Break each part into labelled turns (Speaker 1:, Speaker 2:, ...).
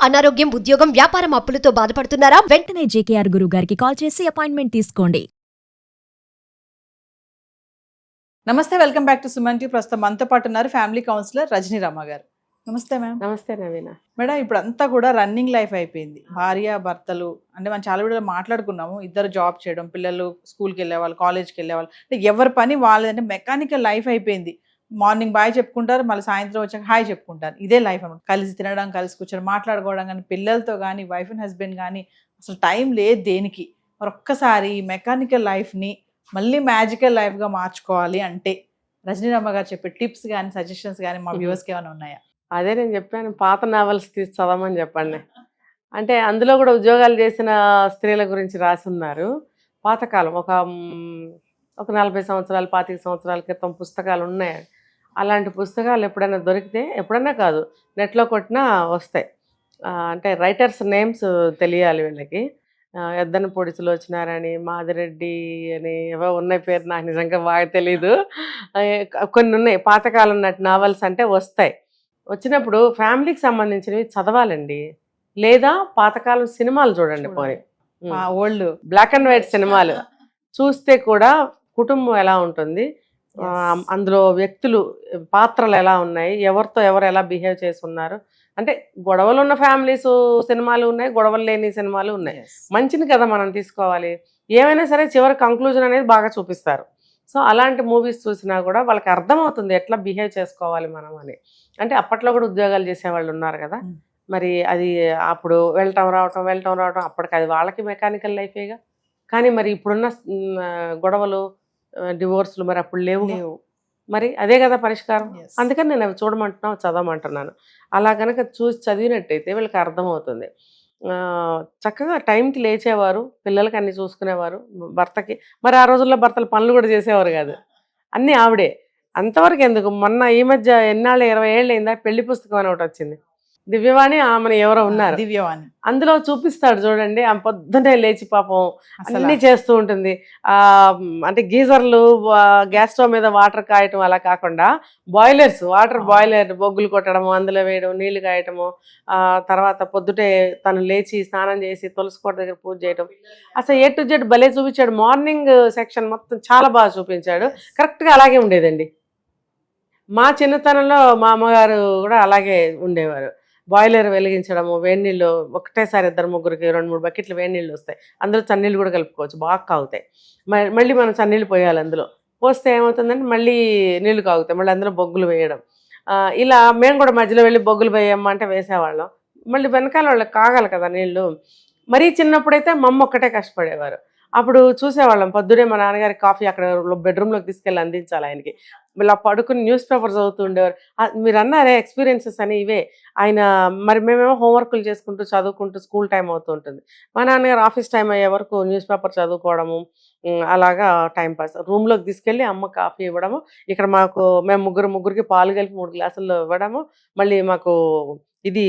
Speaker 1: అనారోగ్యం, ఉద్యోగం, వ్యాపారం అప్పులతో బాధపడుతున్నారా?
Speaker 2: వెంటనే జేకేఆర్ గురువు గారికి కాల్ చేసి అపాయింట్మెంట్ తీసుకోండి.
Speaker 3: నమస్తే, welcome back to Suman TV. ప్రస్తుతం మనతో పాటు ఉన్నారు ఫ్యామిలీ కౌన్సిలర్ రజనీ రమ గారు. నమస్తే మ్యామ్.
Speaker 4: నమస్తే నవీన.
Speaker 3: మేడం, ఇప్పుడు అంతా కూడా రన్నింగ్ లైఫ్ అయిపోయింది. భార్య భర్తలు అంటే మనం చాలా వీడియోలో మాట్లాడుకున్నాము, ఇద్దరు జాబ్ చేయడం, పిల్లలు స్కూల్కి వెళ్ళేవాళ్ళు, కాలేజ్కి వెళ్ళేవాళ్ళు, అంటే ఎవరి పని వాళ్ళదంటే మెకానికల్ లైఫ్ అయిపోయింది. మార్నింగ్ బాయ్ చెప్పుకుంటారు, మళ్ళీ సాయంత్రం వచ్చాక హాయ్ చెప్పుకుంటారు. ఇదే లైఫ్ అన్నమాట. కలిసి తినడం, కలిసి కూర్చొని మాట్లాడుకోవడం, కానీ పిల్లలతో కానీ వైఫ్ అండ్ హస్బెండ్ కానీ అసలు టైం లేదు దేనికి. మరి ఒక్కసారి ఈ మెకానికల్ లైఫ్ని మళ్ళీ మ్యాజికల్ లైఫ్గా మార్చుకోవాలి అంటే రజనీ రమ గారు చెప్పే టిప్స్ కానీ సజెషన్స్ కానీ మా వ్యూవర్స్కి ఏమైనా ఉన్నాయా?
Speaker 4: అదే నేను చెప్పాను, పాత నావెల్స్ తీసి చదవమని చెప్పండి. అంటే అందులో కూడా ఉద్యోగాలు చేసిన స్త్రీల గురించి రాసి ఉన్నారు. పాతకాలం ఒక 40 సంవత్సరాలు 25 సంవత్సరాల క్రితం పుస్తకాలు ఉన్నాయి. అలాంటి పుస్తకాలు ఎప్పుడైనా దొరికితే, ఎప్పుడన్నా కాదు నెట్లో కొట్టినా వస్తాయి. అంటే రైటర్స్ నేమ్స్ తెలియాలి వీళ్ళకి. ఎద్దనపూడి సులోచనారాణి, మాదిరెడ్డి అని ఏవో ఉన్నాయి పేరు, నాకు నిజంగా బాగా తెలీదు. కొన్ని ఉన్నాయి పాతకాలం నాటి నావెల్స్ అంటే వస్తాయి. వచ్చినప్పుడు ఫ్యామిలీకి సంబంధించినవి చదవాలండి, లేదా పాతకాలం సినిమాలు చూడండి. పోనీ
Speaker 3: ఓల్డ్
Speaker 4: బ్లాక్ అండ్ వైట్ సినిమాలు చూస్తే కూడా కుటుంబం ఎలా ఉంటుంది, అందులో వ్యక్తులు పాత్రలు ఎలా ఉన్నాయి, ఎవరితో ఎవరు ఎలా బిహేవ్ చేస్తున్నారు. అంటే గొడవలు ఉన్న ఫ్యామిలీస్ సినిమాలు ఉన్నాయి, గొడవలు లేని సినిమాలు ఉన్నాయి. మంచిని కదా మనం తీసుకోవాలి. ఏమైనా సరే చివరి కంక్లూజన్ అనేది బాగా చూపిస్తారు. సో అలాంటి మూవీస్ చూసినా కూడా వాళ్ళకి అర్థమవుతుంది ఎట్లా బిహేవ్ చేసుకోవాలి మనం అని. అంటే అప్పట్లో కూడా ఉద్యోగాలు చేసేవాళ్ళు ఉన్నారు కదా, మరి అది అప్పుడు వెళ్ళటం రావటం అప్పటికి అది వాళ్ళకి మెకానికల్ లైఫేగా. కానీ మరి ఇప్పుడున్న గొడవలు, డివోర్స్లు మరి అప్పుడు లేవు. మరి అదే కదా పరిష్కారం. అందుకని నేను అవి చూడమంటున్నాను, చదవమంటున్నాను. అలా కనుక చూసి చదివినట్టయితే వీళ్ళకి అర్థమవుతుంది. చక్కగా టైంకి లేచేవారు, పిల్లలకి అన్ని చూసుకునేవారు, భర్తకి మరి ఆ రోజుల్లో భర్తలు పనులు కూడా చేసేవారు కాదు, అన్నీ ఆవిడే. అంతవరకు ఎందుకు, మొన్న ఈ మధ్య ఎన్నాళ్ళు 20 ఏళ్ళు అయిందా పెళ్లి పుస్తకం అని ఒకటి వచ్చింది. దివ్యవాణి ఆమెను ఎవరో ఉన్నారు,
Speaker 3: దివ్యవాణి.
Speaker 4: అందులో చూపిస్తాడు చూడండి, ఆమె పొద్దున్నే లేచి పాపం అన్నీ చేస్తూ ఉంటుంది. అంటే గీజర్లు, గ్యాస్ స్టవ్ మీద వాటర్ కాయటం అలా కాకుండా బాయిలర్స్, వాటర్ బాయిలర్ బొగ్గులు కొట్టడము, అందులో వేయడం, నీళ్లు కాయటము, తర్వాత పొద్దుటే తను లేచి స్నానం చేసి తులసి కోట దగ్గర పూజ చేయడం, అసలు A to Z భలే చూపించాడు. మార్నింగ్ సెక్షన్ మొత్తం చాలా బాగా చూపించాడు. కరెక్ట్గా అలాగే ఉండేదండి. మా చిన్నతనంలో మా అమ్మగారు కూడా అలాగే ఉండేవారు. బాయిలర్ వెలిగించడము, వేడి నీళ్ళు ఒకటేసారి 2-3కి 2-3 బకెట్లు వేడి నీళ్ళు వస్తాయి. అందులో చన్నీళ్ళు కూడా కలుపుకోవచ్చు, బాగా కాగుతాయి. మళ్ళీ మనం చన్నీళ్ళు పోయాలి. అందులో పోస్తే ఏమవుతుందంటే మళ్ళీ నీళ్లు కాగుతాయి, మళ్ళీ అందులో బొగ్గులు వేయడం. ఇలా మేము కూడా మధ్యలో వెళ్ళి బొగ్గులు వేయమంటే వేసేవాళ్ళం. మళ్ళీ వెనకాల వాళ్ళకి కాగాలి కదా నీళ్ళు. మరీ చిన్నప్పుడైతే మా అమ్మ ఒక్కటే కష్టపడేవారు. అప్పుడు చూసేవాళ్ళం, పొద్దునే మా నాన్నగారి కాఫీ అక్కడ బెడ్రూమ్లోకి తీసుకెళ్ళి అందించాలి ఆయనకి. ఇలా పడుకుని న్యూస్ పేపర్ చదువుతూ ఉండేవారు. మీరు అన్నారే ఎక్స్పీరియన్సెస్ అని ఇవే. ఆయన మరి మేమేమో హోంవర్క్లు చేసుకుంటూ చదువుకుంటూ స్కూల్ టైం అవుతూ ఉంటుంది. మా నాన్నగారు ఆఫీస్ టైం అయ్యే వరకు న్యూస్ పేపర్ చదువుకోవడము, అలాగా టైంపాస్. రూమ్లోకి తీసుకెళ్ళి అమ్మ కాఫీ ఇవ్వడము, ఇక్కడ మేము ముగ్గురికి పాలు కలిపి 3 గ్లాసుల్లో ఇవ్వడము. మళ్ళీ మాకు ఇది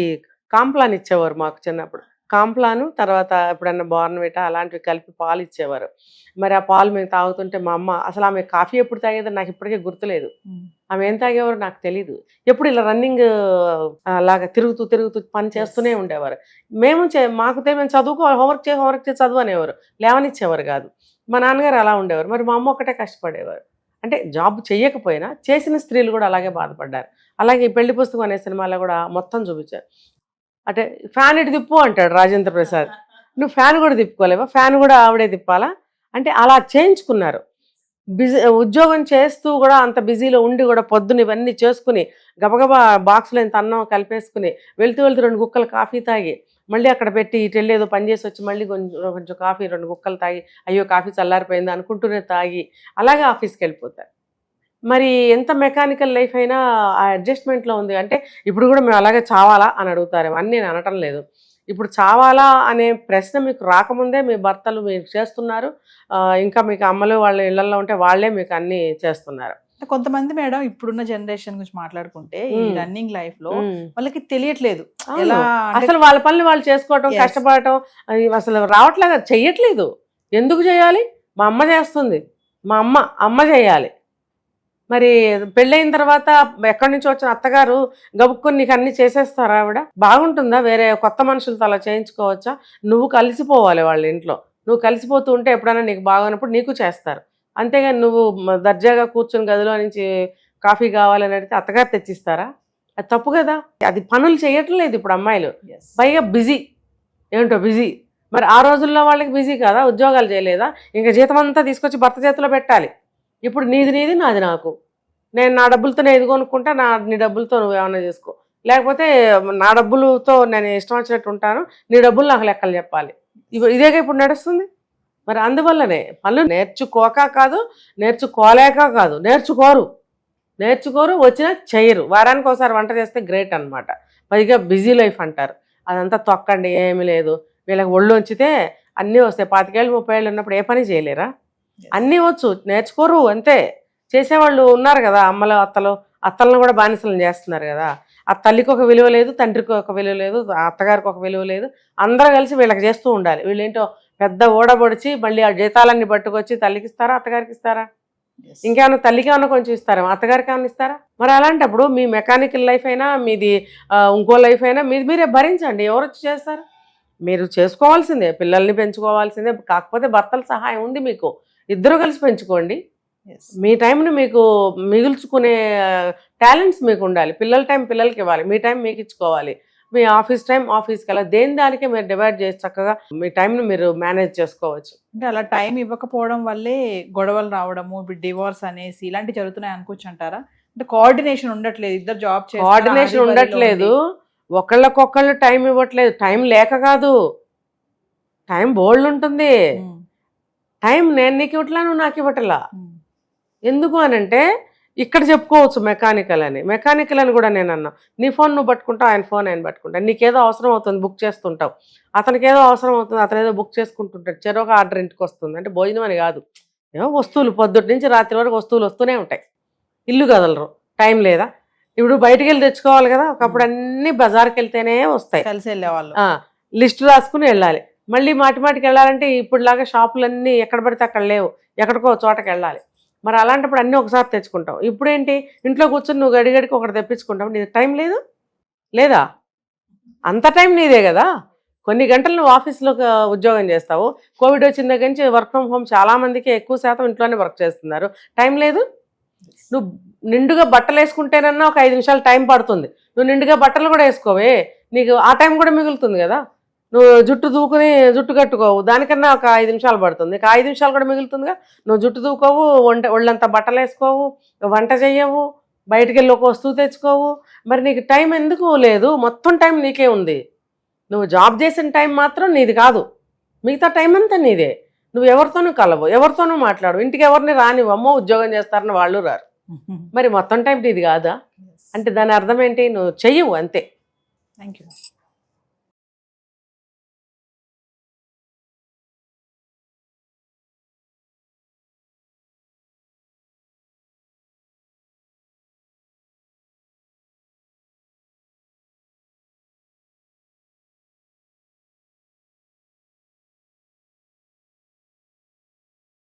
Speaker 4: కాంప్లాన్ ఇచ్చేవారు మాకు చిన్నప్పుడు. కాంప్లాను, తర్వాత ఎప్పుడన్నా బోర్న్విటా అలాంటివి కలిపి పాలు ఇచ్చేవారు. మరి ఆ పాలు మేము తాగుతుంటే మా అమ్మ, అసలు ఆమె కాఫీ ఎప్పుడు తాగేదో నాకు ఇప్పటికే గుర్తులేదు. ఆమె ఏం తాగేవారు నాకు తెలీదు. ఎప్పుడు ఇలా రన్నింగ్ అలాగా తిరుగుతూ పని చేస్తూనే ఉండేవారు. మేము చదువుకోవాలి, హోంవర్క్ చేసి చదువు అనేవారు, లేవనిచ్చేవారు కాదు. మా నాన్నగారు అలా ఉండేవారు. మరి మా అమ్మ ఒక్కటే కష్టపడేవారు. అంటే జాబ్ చేయకపోయినా చేసిన స్త్రీలు కూడా అలాగే బాధపడ్డారు. అలాగే పెళ్లి పుస్తకం అనే సినిమాలో కూడా మొత్తం చూపించారు. అంటే ఫ్యాన్ ఇటు తిప్పు అంటాడు రాజేంద్ర ప్రసాద్, నువ్వు ఫ్యాన్ కూడా తిప్పుకోలేవా, ఫ్యాన్ కూడా ఆవిడే తిప్పాలా అంటే అలా చేయించుకున్నారు. ఉద్యోగం చేస్తూ కూడా అంత బిజీలో ఉండి కూడా పొద్దున ఇవన్నీ చేసుకుని గబగబా బాక్స్లో ఇంత అన్నం కలిపేసుకుని వెళ్తూ 2 గుక్కలు కాఫీ తాగి మళ్ళీ అక్కడ పెట్టి ఇటు వెళ్ళి ఏదో పని చేసి వచ్చి మళ్ళీ కొంచెం కాఫీ 2 గుక్కలు తాగి అయ్యో కాఫీ చల్లారిపోయింది అనుకుంటూనే తాగి అలాగే ఆఫీస్కి వెళ్ళిపోతారు. మరి ఎంత మెకానికల్ లైఫ్ అయినా ఆ అడ్జస్ట్మెంట్లో ఉంది. అంటే ఇప్పుడు కూడా మేము అలాగే చావాలా అని అడుగుతారేమో అని నేను అనటం లేదు. ఇప్పుడు చావాలా అనే ప్రశ్న మీకు రాకముందే మీ భర్తలు మీరు చేస్తున్నారు. ఇంకా మీకు అమ్మలు వాళ్ళ ఇళ్లలో ఉంటే వాళ్ళే మీకు అన్నీ చేస్తున్నారు.
Speaker 3: కొంతమంది మేడం ఇప్పుడున్న జనరేషన్ గురించి మాట్లాడుకుంటే ఈ రన్నింగ్ లైఫ్ లో వాళ్ళకి తెలియట్లేదు ఎలా,
Speaker 4: అసలు వాళ్ళ పనులు వాళ్ళు చేసుకోవటం, కష్టపడటం అసలు రావట్లేదు, చెయ్యట్లేదు. ఎందుకు చేయాలి? మా అమ్మ చేస్తుంది, మా అమ్మ చేయాలి. మరి పెళ్ళైన తర్వాత ఎక్కడి నుంచి వచ్చిన అత్తగారు గబుక్కొని నీకు అన్ని చేసేస్తారా ఆవిడ? బాగుంటుందా? వేరే కొత్త మనుషులతో అలా చేయించుకోవచ్చా? నువ్వు కలిసిపోవాలి వాళ్ళ ఇంట్లో. నువ్వు కలిసిపోతూ ఉంటే ఎప్పుడైనా నీకు బాగున్నప్పుడు నీకు చేస్తారు. అంతేగాని నువ్వు దర్జాగా కూర్చొని గదిలో నుంచి కాఫీ కావాలని అడిగితే అత్తగారు తెచ్చిస్తారా? అది తప్పు కదా. అది పనులు చేయట్లేదు ఇప్పుడు అమ్మాయిలు, పైగా బిజీ. ఏమిటో బిజీ. మరి ఆ రోజుల్లో వాళ్ళకి బిజీ కదా, ఉద్యోగాలు చేయలేదా? ఇంకా జీతం అంతా తీసుకొచ్చి భర్త చేతిలో పెట్టాలి. ఇప్పుడు నీది నీది, నాది నాకు. నేను నా డబ్బులతో నేను ఇది కొనుక్కుంటా, నీ డబ్బులతో నువ్వు ఏమైనా చేసుకో. లేకపోతే నా డబ్బులతో నేను ఇష్టం వచ్చినట్టు ఉంటాను, నీ డబ్బులు నాకు లెక్కలు చెప్పాలి. ఇదేగా ఇప్పుడు నడుస్తుంది. మరి అందువల్లనే పనులు నేర్చుకోక కాదు, నేర్చుకోలేక కాదు, నేర్చుకోరు, వచ్చినా చేయరు. వారానికి ఒకసారి వంట చేస్తే గ్రేట్ అనమాట. పైగా బిజీ లైఫ్ అంటారు. అదంతా తొక్కండి, ఏమీ లేదు. వీళ్ళకి ఒళ్ళు ఉంచితే అన్నీ వస్తాయి. 25 ఏళ్ళు 30 ఏళ్ళు ఉన్నప్పుడు ఏ పని చేయలేరా? అన్నీ వచ్చు, నేర్చుకోరు అంతే. చేసేవాళ్ళు ఉన్నారు కదా, అమ్మలు అత్తలను కూడా బానిసలను చేస్తున్నారు కదా. ఆ తల్లికి ఒక విలువ లేదు, తండ్రికి ఒక విలువ లేదు, అత్తగారికి ఒక విలువ లేదు. అందరూ కలిసి వీళ్ళకి చేస్తూ ఉండాలి. వీళ్ళేంటో పెద్ద ఓడబొడిచి మళ్ళీ ఆ జీతాలన్నీ పట్టుకొచ్చి తల్లికి ఇస్తారా, అత్తగారికి ఇస్తారా? ఇంకేమన్నా తల్లికి ఏమన్నా కొంచెం ఇస్తారా, అత్తగారికి ఏమన్నా ఇస్తారా? మరి అలాంటప్పుడు మీ మెకానికల్ లైఫ్ అయినా మీది ఇంకో లైఫ్ అయినా మీరే భరించండి. ఎవరు వచ్చి చేస్తారు? మీరు చేసుకోవాల్సిందే, పిల్లల్ని పెంచుకోవాల్సిందే. కాకపోతే భర్తల సహాయం ఉంది మీకు, ఇద్దరు కలిసి పెంచుకోండి. మీ టైంని మీకు మిగుల్చుకునే టాలెంట్స్ మీకు ఉండాలి. పిల్లల టైం పిల్లలకి ఇవ్వాలి, మీ టైం మీకు ఇచ్చుకోవాలి. మీ ఆఫీస్ టైం ఆఫీస్కి అలా దేని దానికే మీరు డివైడ్ చేసి చక్కగా మీ టైంని మీరు మేనేజ్ చేసుకోవచ్చు.
Speaker 3: అంటే అలా టైం ఇవ్వకపోవడం వల్లే గొడవలు రావడము, ఇప్పుడు డివోర్స్ అనేసి ఇలాంటివి జరుగుతున్నాయి అనుకోవచ్చు అంటారా? అంటే కోఆర్డినేషన్ ఉండట్లేదు, ఇద్దరు జాబ్
Speaker 4: కోఆర్డినేషన్ ఉండట్లేదు, ఒకళ్ళకొకళ్ళు టైం ఇవ్వట్లేదు. టైం లేక కాదు, టైం బోల్డ్ ఉంటుంది. టైం నేను నీకు ఇవ్వట్లా, నువ్వు నాకు ఇవ్వట్లా. ఎందుకు అనంటే ఇక్కడ చెప్పుకోవచ్చు మెకానికల్ అని కూడా నేను అన్నా. నీ ఫోన్ నువ్వు పట్టుకుంటావు, ఆయన ఫోన్ ఆయన పట్టుకుంటా. నీకేదో అవసరం అవుతుంది బుక్ చేస్తుంటావు, అతనికి ఏదో అవసరం అవుతుంది అతను ఏదో బుక్ చేసుకుంటుంటాడు. చెరొక ఆర్డర్ ఇంటికి వస్తుంది. అంటే భోజనం అని కాదు, ఏమో వస్తువులు పొద్దుటి నుంచి రాత్రి వరకు వస్తువులు వస్తూనే ఉంటాయి. ఇల్లు కదలరు, టైం లేదా? ఇప్పుడు బయటికి వెళ్ళి తెచ్చుకోవాలి కదా, ఒకప్పుడు అన్ని బజార్కి వెళ్తేనే వస్తాయి,
Speaker 3: కలిసి వెళ్ళేవాళ్ళు.
Speaker 4: లిస్ట్ రాసుకుని వెళ్ళాలి. మళ్ళీ మాటికి వెళ్ళాలంటే ఇప్పుడులాగా షాపులన్నీ ఎక్కడ పడితే అక్కడ లేవు, ఎక్కడికో చోటకి వెళ్ళాలి. మరి అలాంటప్పుడు అన్నీ ఒకసారి తెచ్చుకుంటావు. ఇప్పుడేంటి, ఇంట్లో కూర్చొని నువ్వు గడిగడికి ఒకటి తెప్పించుకుంటావు. నీకు టైం లేదా? అంత టైం నీదే కదా. కొన్ని గంటలు నువ్వు ఆఫీస్లో ఉద్యోగం చేస్తావు. కోవిడ్ వచ్చిన దగ్గర నుంచి వర్క్ ఫ్రమ్ హోమ్ చాలామందికి ఎక్కువ శాతం ఇంట్లోనే వర్క్ చేస్తున్నారు. టైం లేదు. నువ్వు నిండుగా బట్టలు వేసుకుంటేనన్నా ఒక 5 నిమిషాలు టైం పడుతుంది. నువ్వు నిండుగా బట్టలు కూడా వేసుకోవే, నీకు ఆ టైం కూడా మిగులుతుంది కదా. నువ్వు జుట్టు కట్టుకోవు, దానికన్నా ఒక 5 నిమిషాలు పడుతుంది. ఇక 5 నిమిషాలు కూడా మిగులుతుందిగా. నువ్వు జుట్టు దూకోవు, ఒళ్ళంతా బట్టలు వేసుకోవు, వంట చెయ్యవు, బయటికి వెళ్ళి ఒక వస్తువు తెచ్చుకోవు. మరి నీకు టైం ఎందుకు లేదు? మొత్తం టైం నీకే ఉంది. నువ్వు జాబ్ చేసిన టైం మాత్రం నీది కాదు, మిగతా టైం అంతా నీదే. నువ్వు ఎవరితోనూ కలవు, ఎవరితోనూ మాట్లాడు, ఇంటికి ఎవరిని రానివ్వు. అమ్మో ఉద్యోగం చేస్తారని వాళ్ళు రారు. మరి మొత్తం టైం నీది కాదా? అంటే దాని అర్థం ఏంటి? నువ్వు చెయ్యవు అంతే.
Speaker 3: Thank you.